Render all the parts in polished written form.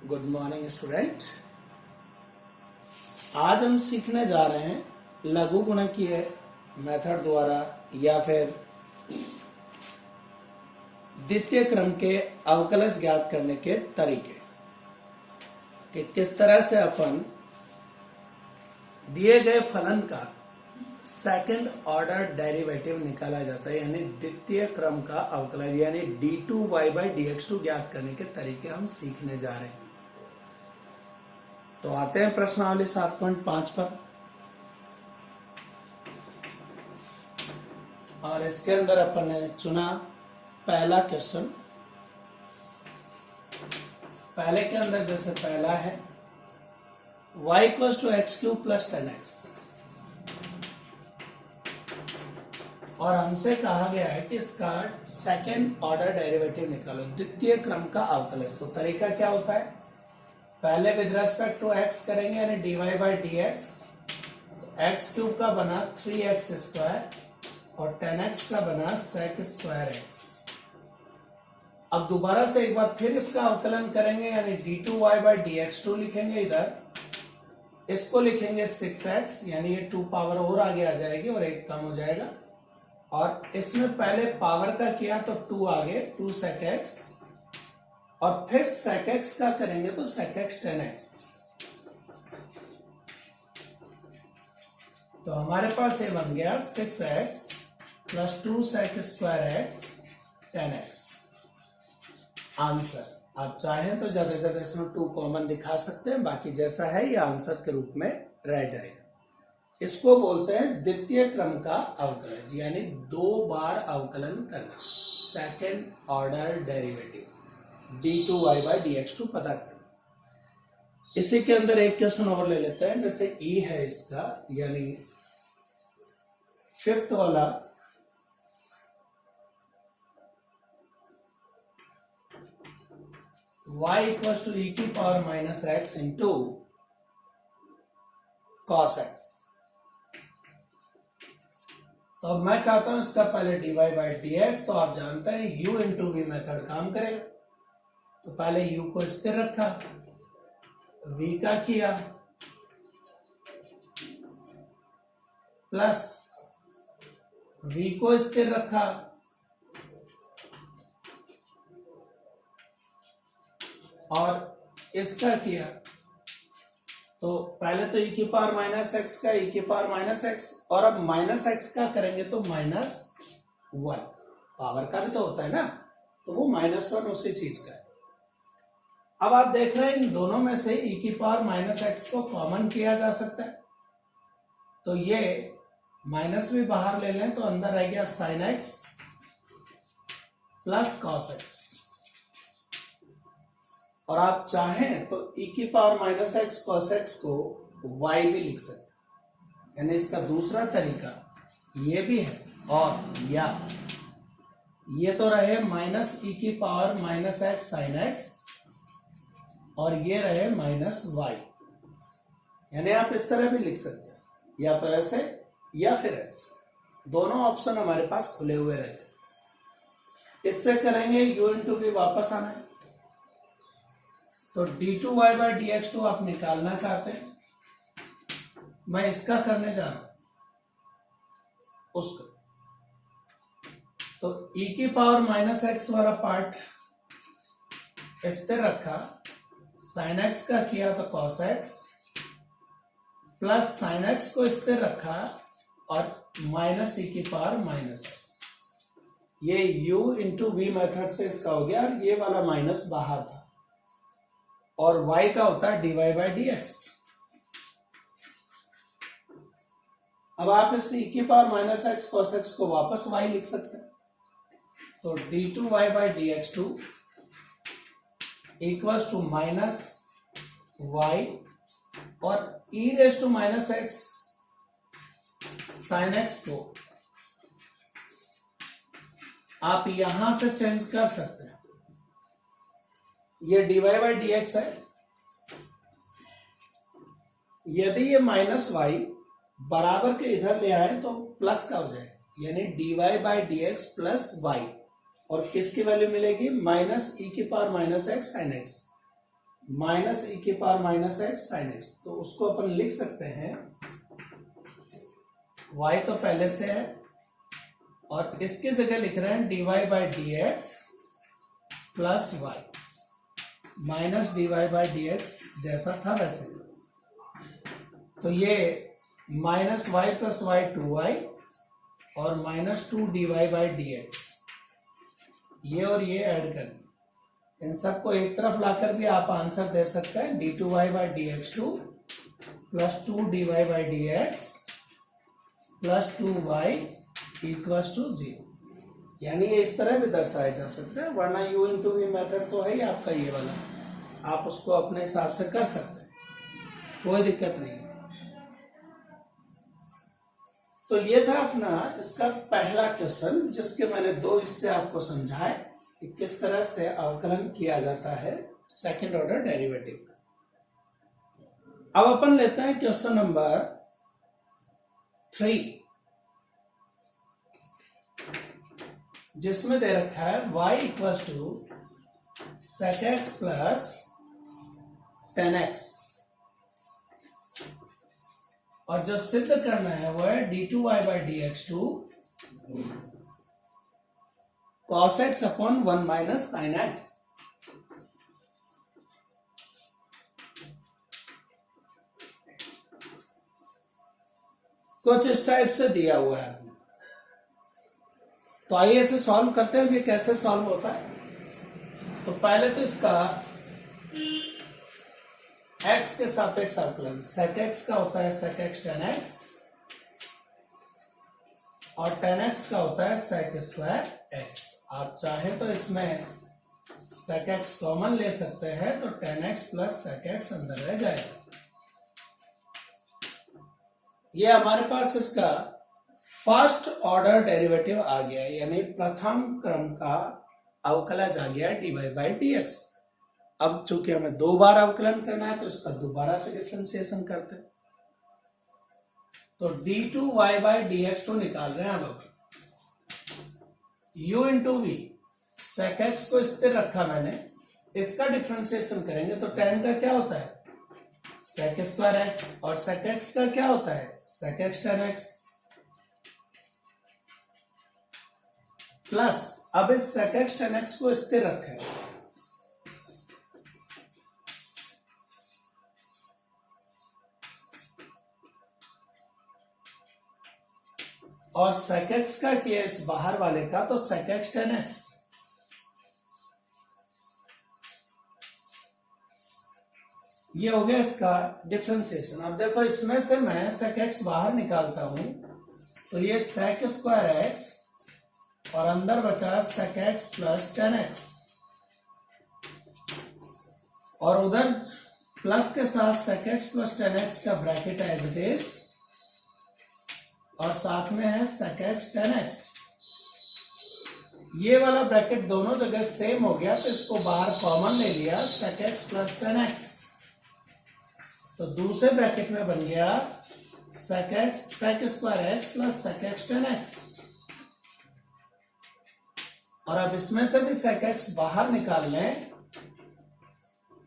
Good morning student. आज हम सीखने जा रहे हैं लघु गुणकीय मेथड द्वारा या फिर द्वितीय क्रम के अवकलज ज्ञात करने के तरीके कि किस तरह से अपन दिए गए फलन का सेकंड ऑर्डर डेरिवेटिव निकाला जाता है, यानी द्वितीय क्रम का अवकलज यानी d2y/dx2 ज्ञात करने के तरीके हम सीखने जा रहे हैं। तो आते हैं प्रश्नावली 7.5 पर, और इसके अंदर अपन ने चुना पहला क्वेश्चन। पहले के अंदर जैसे पहला है y = x³ + 10x, और हमसे कहा गया है कि इसका सेकेंड ऑर्डर डेरिवेटिव निकालो, द्वितीय क्रम का अवकलज। तो तरीका क्या होता है, पहले विद रेस्पेक्ट टू x करेंगे यानी dy/dx। x³ का बना 3x² और 10x का बना sec²x। अब दोबारा से एक बार फिर इसका अवकलन करेंगे यानी d2y/dx2 लिखेंगे, इधर इसको लिखेंगे 6x, यानी ये 2 पावर और आगे आ जाएगी और 1 कम हो जाएगा। और इसमें पहले पावर का किया तो 2 आगे 2 sec x, और फिर sec x का करेंगे तो sec x 10x। तो हमारे पास ये बन गया 6x + 2 sec²x 10x। आंसर आप चाहें तो ज्यादा से ज्यादा इसमें 2 कॉमन दिखा सकते हैं, बाकी जैसा है ये आंसर के रूप में रह जाएगा। इसको बोलते हैं द्वितीय क्रम का अवकलज, यानी 2 बार अवकलन करना, सेकेंड ऑर्डर डेरिवेटिव d2y/dx2 पता करना। इसी के अंदर एक क्वेश्चन और ले लेते हैं, जैसे e है इसका, यानी 5th वाला y = e⁻x × cos x। तो अब मैं चाहता हूं इसका पहले dy/dx, तो आप जानते हैं u × v मेथड काम करेगा। तो पहले u को स्थिर रखा, v का किया, प्लस v को स्थिर रखा, और इसका किया। तो पहले तो e⁻x का e⁻x, और अब -x का करेंगे तो -1। पावर का भी तो होता है ना, तो वो -1 उसी चीज का है। अब आप देख रहे हैं इन दोनों में से e⁻x को कॉमन किया जा सकता है, तो ये माइनस भी बाहर ले लें तो अंदर रह गया sin x + cos x। और आप चाहें तो e⁻x cos x को y भी लिख सकते हैं, यानी इसका दूसरा तरीका ये भी है। और या ये तो रहे -e⁻x sin x, और ये रहे -y, यानी आप इस तरह भी लिख सकते हैं, या तो ऐसे या फिर ऐसे। दोनों ऑप्शन हमारे पास खुले हुए रहते हैं। इससे करेंगे u × v वापस आना है, तो d2y/dx2 आप निकालना चाहते हैं, मैं इसका करने जा रहा हूं उसका। तो e⁻x वाला पार्ट स्थिर रखा, sin x का किया तो cos x, plus sin x को स्थिर रखा और -e⁻x। ये u × v मेथड से इसका हो गया, और ये वाला माइनस बाहर था, और y का होता है dy/dx। अब आप इस e⁻x cos x को वापस y लिख सकते हैं, तो d2y/dx2 = -y, और e⁻x sin x को आप यहां से चेंज कर सकते हैं। ये dy/dx है, यदि ये -y बराबर के इधर ले आए तो प्लस का हो जाएगा, यानी dy/dx + y, और किसकी वैल्यू मिलेगी? -e⁻x sin x। माइनस ई की power minus x sine x, तो उसको अपन लिख सकते हैं y तो पहले से है और इसकी जगह लिख रहे हैं dy by d x plus y, minus dy by d x जैसा था वैसे। तो ये minus Y plus Y 2y और minus 2 dy by d x, ये और ये ऐड कर दी, इन सबको एक तरफ लाकर भी आप आंसर दे सकते हैं d2y by d x two plus 2 dy by d x plus 2y equals to 0। यानी ये इस तरह भी दर्शाया जा सकता है, वरना u इंटू वी मेथड तो है ही आपका ये वाला, आप उसको अपने हिसाब से कर सकते हैं, कोई दिक्कत नहीं है। तो ये था अपना इसका पहला क्वेश्चन, जिसके मैंने दो हिस्से आपको समझाए कि किस तरह से अवकलन किया जाता है सेकंड ऑर्डर डेरिवेटिव का। अब अपन लेते हैं क्वेश्चन नंबर 3, जिसमें दे रखा है y equals to sec x plus 10x, और जो सिद्ध करना है वो है d2y by d x two cos x upon 1 minus sine x. कुछ इस टाइप से दिया हुआ है, तो आइए इसे सॉल्व करते हैं। ये कैसे सॉल्व होता है, तो पहले तो इसका x के सापेक्ष अवकलन sec x का होता है sec x tan x, और tan x का होता है sec स्क्वायर x। आप चाहे तो इसमें sec x कॉमन ले सकते हैं, तो tan x plus sec x अंदर रह जाएगा। ये हमारे पास इसका फर्स्ट ऑर्डर डेरिवेटिव आ गया, यानी प्रथम क्रम का अवकलज आ गया dy बाई डी एक्स। अब चूंकि हमें दो बार अवकलन करना है, तो इसका दोबारा से डिफरेंशिएशन करते हैं, तो d2y by d x to निकाल रहे हैं। अब u into v, sec x को स्थिर रखा मैंने, इसका डिफरेंशिएशन करेंगे तो tan का क्या होता है sec स्क्वायर x, और sec x का क्या होता है sec x tan x, plus अब इस sec x tan x को स्थिर रखें, और sec x का किया इस बाहर वाले का, तो sec x tan x, ये हो गया इसका डिफरेंशिएशन। अब देखो इसमें से मैं sec x बाहर निकालता हूं, तो ये sec स्क्वायर x और अंदर बचा sec x plus tan x, और उधर प्लस के साथ sec x plus tan x का ब्रैकेट है एज इट इज, और साथ में है sec x tan x। ये वाला ब्रैकेट दोनों जगह सेम हो गया, तो इसको बाहर कॉमन ले लिया sec x plus tan x, तो दूसरे ब्रैकेट में बन गया sec square x plus sec x tan x। और अब इसमें से भी sec x बाहर निकाल लें,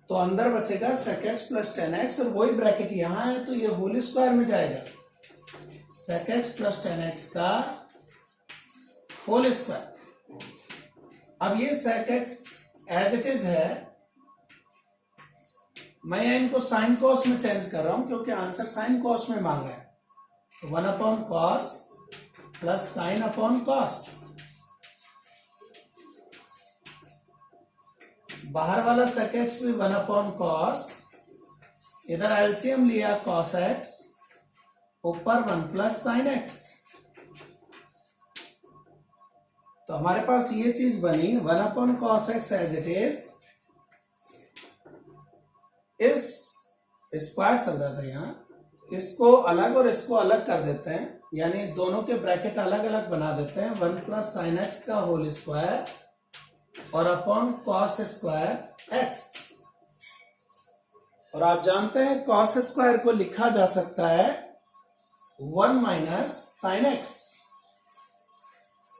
तो अंदर बचेगा sec x plus tan x, और वही ब्रैकेट यहां है तो ये होल स्क्वायर में जाएगा, sec x plus tan x का होल स्क्वायर। अब ये sec x as it is है, मैं इनको साइन कॉस में चेंज कर रहा हूं क्योंकि आंसर साइन कॉस में मांगा है, तो 1 upon cos plus sine upon cos, बाहर वाला sec x भी 1 अपॉन कॉस, इधर एलसीएम लिया cos x, ऊपर 1 प्लस साइन x, तो हमारे पास ये चीज बनी 1 upon cos x as it is. इस स्क्वायर चल रहा था यहाँ, इसको अलग और इसको अलग कर देते हैं, यानी दोनों के ब्रैकेट अलग अलग बना देते हैं, 1 प्लस साइन एक्स का होल स्क्वायर और अपॉन कॉस स्क्वायर एक्स। और आप जानते हैं कॉस स्क्वायर को लिखा जा सकता है 1 minus sine x,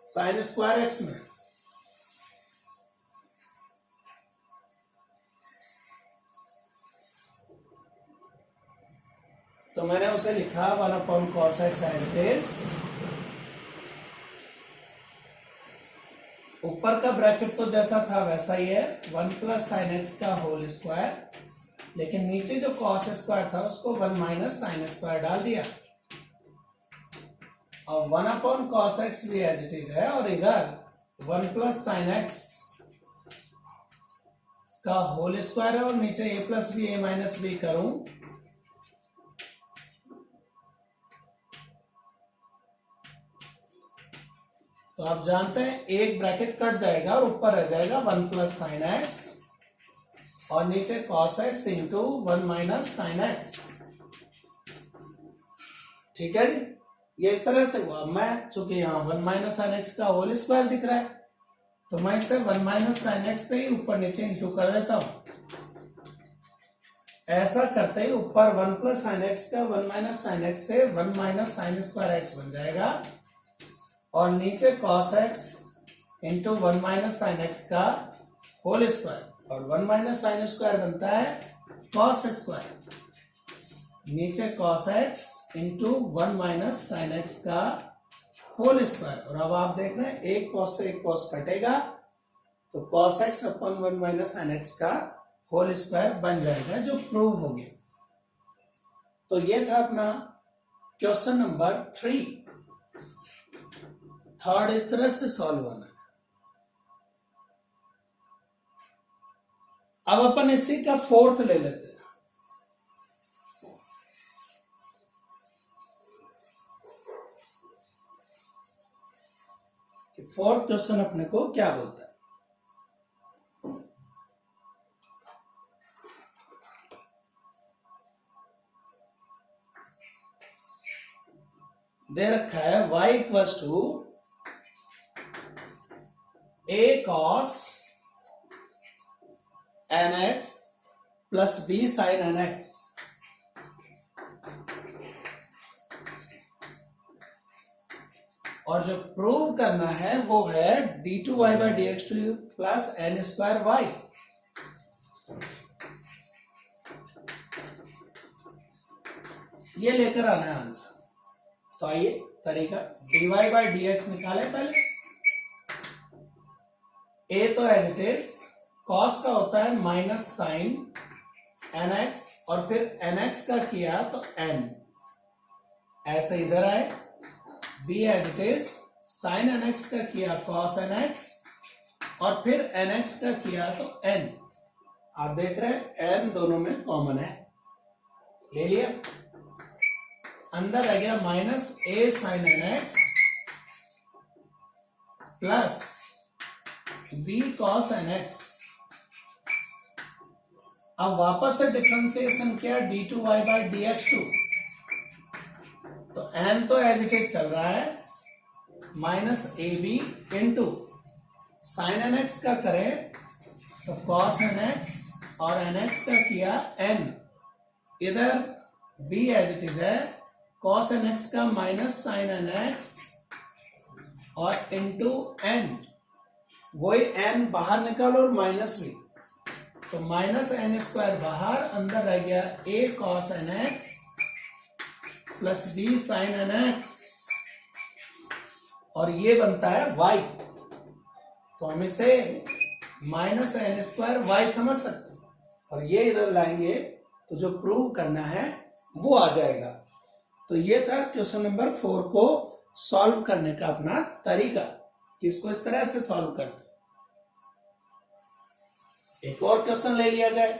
sine square x में। तो मैंने उसे लिखा 1/cos x as it is. ऊपर का ब्रैकेट तो जैसा था वैसा ही है, 1 + sin x का होल स्क्वायर, लेकिन नीचे जो cos स्क्वायर था उसको 1 - sin स्क्वायर डाल दिया, और 1/cos x भी एज इट इज है, और इधर 1 + sin x का होल स्क्वायर है, और नीचे a + b a - b करूं तो आप जानते हैं एक ब्रैकेट कट जाएगा और ऊपर रह जाएगा 1 + sin x, और नीचे cos x into 1 - sin x। ठीक है जी, ये इस तरह से हुआ। मैं चूंकि यहाँ 1 - sin x का होल स्क्वायर दिख रहा है, तो मैं इसे 1 - sin x से ही ऊपर नीचे इंटू कर देता हूं। ऐसा करते ही ऊपर 1 + sin x का 1 - sin x से 1 - sin स्क्वायर x बन जाएगा, और नीचे cos x into 1 - sin x का होल स्क्वायर, और 1 - sin स्क्वायर बनता है cos स्क्वायर, नीचे cos x into 1 - sin x का होल स्क्वायर। और अब आप देख रहे हैं एक cos से एक cos कटेगा, तो cos x अपन 1 - sin x का होल स्क्वायर बन जाएगा, जो प्रूव हो गया। तो ये था अपना क्वेश्चन नंबर 3। थर्ड इस तरह से सॉल्व होना है। अब अपन इसी का फोर्थ ले लेते हैं। कि फोर्थ क्वेश्चन अपने को क्या बोलता है। दे रखा है y = a cos nx plus b sin nx। और जो प्रूव करना है वो है d2y/dx2 प्लस n² y। ये लेकर आना है आंसर। तो आइए तरीका, dy/dx निकाले पहले। a तो एज इट इज, cos का होता है माइनस साइन nx, और फिर nx का किया तो n, ऐसे इधर आए। b as it is, sine nx का किया cos nx, और फिर nx का किया तो n। आप देख रहे हैं n दोनों में कॉमन है, ले लिया। अंदर आ गया minus a sin nx plus b cos nx। अब वापस से डिफरेंशिएशन किया d2y/dx2, तो n तो एज इट इज चल रहा है, minus ab into sine nx का करें तो cos nx, और nx का किया n। इधर b एज इट इज है, cos nx का माइनस साइन nx और इंटू n। वही n बाहर निकालो और माइनस भी, तो माइनस n² बाहर, अंदर रह गया a cos nx plus b sin nx, और ये बनता है y। तो हम इसे माइनस n² y समझ सकते हैं, और ये इधर लाएंगे तो जो प्रूव करना है वो आ जाएगा। तो ये था क्वेश्चन नंबर 4 को सॉल्व करने का अपना तरीका, कि इसको इस तरह से सॉल्व करते। एक और क्वेश्चन ले लिया जाए।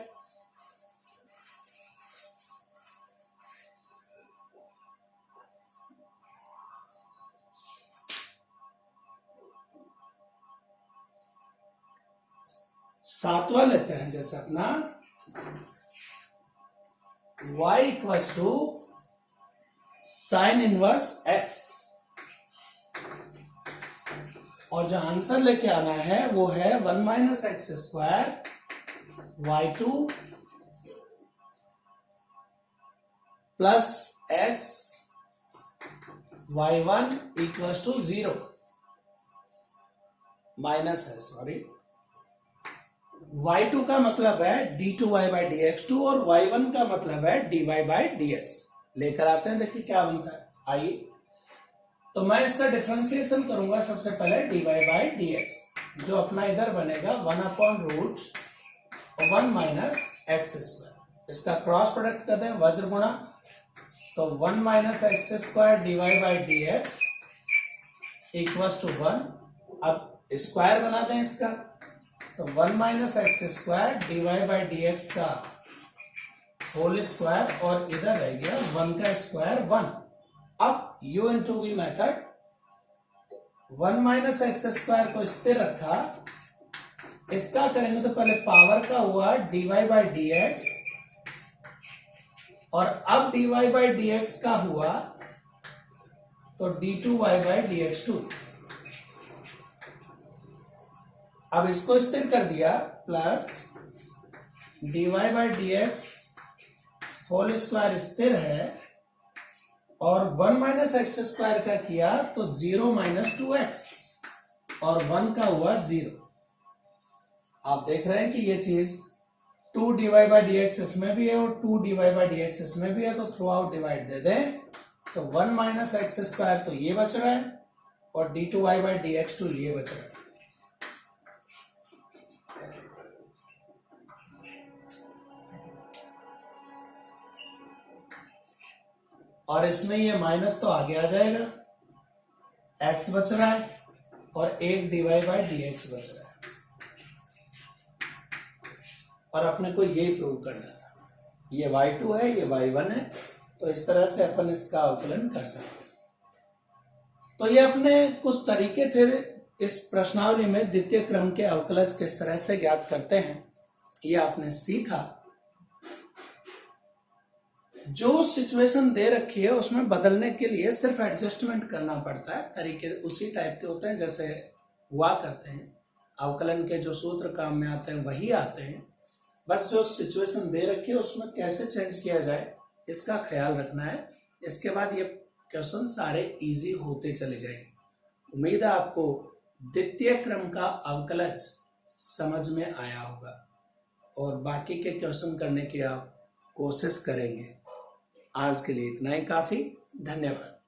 सातवां लेते हैं, जैसे अपना y = sin इनवर्स x, और जो आंसर लेके आना है वो है 1 - x² y2 plus x y1 = 0। Minus है, सॉरी। y2 का मतलब है d2y/dx2 और y1 का मतलब है dy/dx। लेकर आते हैं, देखिए क्या बनता है। आइए, तो मैं इसका डिफरेंशिएशन करूंगा सबसे पहले dy बाई डी एक्स, जो अपना इधर बनेगा 1/√1 माइनस एक्स स्क्वायर। इसका क्रॉस प्रोडक्ट करते हैं, वज्र गुणा, तो 1 minus x square dy by d x equals to 1। अब स्क्वायर बना दें इसका, तो 1 minus x square dy by d x का होल स्क्वायर, और इधर रह गया 1 का स्क्वायर 1। अब u into v method, 1 minus x square को स्थिर रखा, इसका करेंगे तो पहले पावर का हुआ dy बाई डी एक्स, और अब dy बाई डी एक्स का हुआ तो d2y बाई डी एक्स 2। अब इसको स्थिर कर दिया, plus dy by d x whole square स्थिर है, और 1 माइनस एक्स स्क्वायर का किया तो 0 माइनस 2x, और 1 का हुआ 0। आप देख रहे हैं कि ये चीज 2 dy बाई डी एक्स इसमें भी है और 2 dy बाई डी एक्स इसमें भी है, तो थ्रू आउट डिवाइड दे दें, तो 1 माइनस एक्स स्क्वायर तो ये बच रहा है, और d2y बाई डी एक्स 2 ये बच रहा है। और इसमें ये माइनस तो आगे आ जाएगा, x बच रहा है, और 1 dy बाई डी एक्स बच रहा है। और अपने को ये प्रूव करना था, ये y2 है, ये y1 है, तो इस तरह से अपन इसका अवकलन कर सकते हैं। तो ये अपने कुछ तरीके थे इस प्रश्नावली में द्वितीय क्रम के अवकलज किस तरह से ज्ञात करते हैं, ये आपने सीखा। जो सिचुएशन दे रखी है उसमें बदलने के लिए सिर्फ एडजस्टमेंट करना पड़ता है, तरीके उसी टाइप के होते हैं जैसे हुआ करते हैं। अवकलन के जो सूत्र काम में आते हैं वही आते हैं, बस जो सिचुएशन दे रखी है उसमें कैसे चेंज किया जाए इसका ख्याल रखना है। इसके बाद ये क्वेश्चन सारे इजी होते चले जाएंगे। उम्मीद है आपको द्वितीय क्रम का अवकलज समझ में आया होगा, और बाकी के क्वेश्चन करने की आप कोशिश करेंगे। आज के लिए इतना ही काफी। धन्यवाद।